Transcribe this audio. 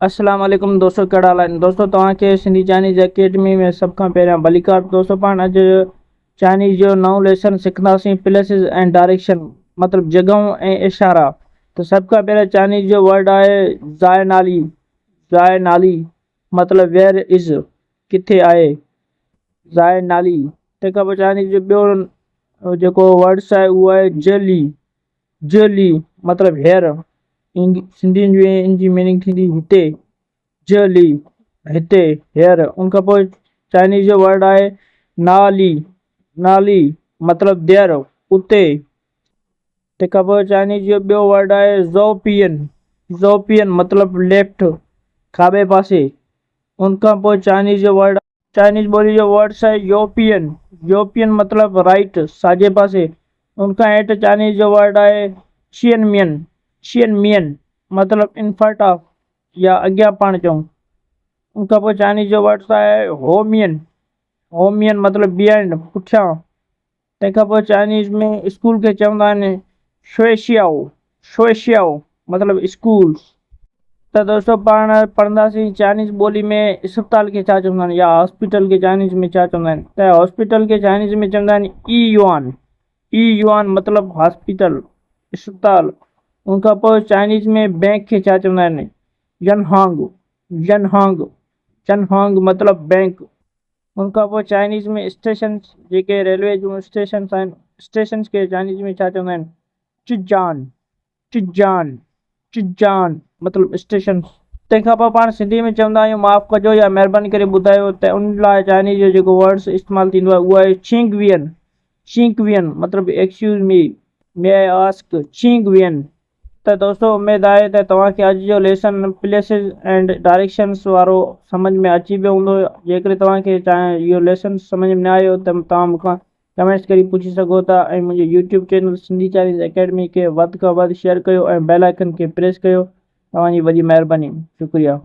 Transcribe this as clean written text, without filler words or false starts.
अस्सलाम वालेकुम दोस्तों, कहिड़ा हाल आहिनि दोस्तों। तव्हांखे सिंधी चाइनीज़ अकेडमी में सभ खां पहिरियां भलीकार। दोस्तों पाण अॼु चाइनीज़ जो नओं लेसन सिखंदासीं, प्लेसिस एंड डायरेक्शन मतिलबु जॻहूं ऐं इशारा। त सभ खां पहिरियां चाइनीज़ जो वर्ड आहे ज़ाए नाली। ज़ाए नाली मतिलबु वेयर इज़, किथे आहे, ज़ाए नाली। तंहिंखां पोइ चाइनीज़ जो ॿियो जेको वर्ड्स आहे उहो आहे जली। जली मतिलबु हेयर, सिंधियुनि जी इन जी मीनिंग थींदी हिते। जली हिते हेयर। उनखां पोइ चाइनीज़ जो वर्ड आहे नाली। नाली मतिलबु देर, उते। तंहिंखां पोइ चाइनीज़ जो ॿियो वर्ड आहे ज़ोपियन। ज़ोपियन मतिलबु लेफ्ट, खाॿे पासे। उनखां पोइ चाइनीज़ ॿोली जो वर्ड्स आहे यूरोपियन। यूरोपियन मतिलबु राइट, साॼे पासे। उनखां हेठि चाइनीज़ जो वर्ड आहे शियनमियन। शियनमियन मतिलबु इन फ्रंट ऑफ, या अॻियां पाण चऊं। उनखां पोइ चाइनीज़ जो वर्ड्स आहे होमियन। होमियन मतिलबु बिहाइंड, पुठियां। तंहिंखां पोइ चाइनीज़ में स्कूल खे चवंदा आहिनि शुएशियाओ। शुएशियाओ मतिलबु स्कूल। त दोस्तों पाण पढ़ंदासीं चाइनीज़ ॿोली में इस्पताल खे छा चवंदा आहिनि, या हॉस्पिटल खे चाइनीज़ में छा चवंदा आहिनि। त हॉस्पिटल खे चाइनीज़ में चवंदा आहिनि ई युआन। ई युआन मतिलबु हॉस्पिटल, इस्पताल। उनखां पोइ चाइनीज़ में बैंक खे छा चवंदा आहिनि, यनहांग। यनहांग यनहांग मतिलबु बैंक। उनखां पोइ चाइनीज़ में स्टेशन, जेके रेलवे जूं स्टेशन आहिनि, स्टेशन खे चाइनीज़ में छा चवंदा आहिनि, चिजान। चिजान चिजान मतिलबु स्टेशन। तंहिंखां पोइ पाण सिंधी में चवंदा आहियूं माफ़ु कजो या महिरबानी करे ॿुधायो। त उन लाइ चाइनीज़ जो जेको वर्ड्स इस्तेमालु थींदो आहे उहो आहे छिंगवियन। छिंगवियन मतिलबु excuse me, may I ask, छिंगवियन। त दोस्तों उमेदु आहे त तव्हांखे अॼु जो लेसन प्लेसिस एंड डायरेक्शन्स वारो सम्झ में अची वियो हूंदो। जेकॾहिं तव्हांखे इहो लेसन सम्झ में न आयो त तव्हां मूंखां कमेंट्स करे पुछी सघो था। ऐं मुंहिंजे YouTube channel Sindhi Chinese academy खे वधि खां वधि शेयर कयो ऐं बेल आइकन खे प्रेस कयो। तव्हांजी वॾी महिरबानी, शुक्रिया।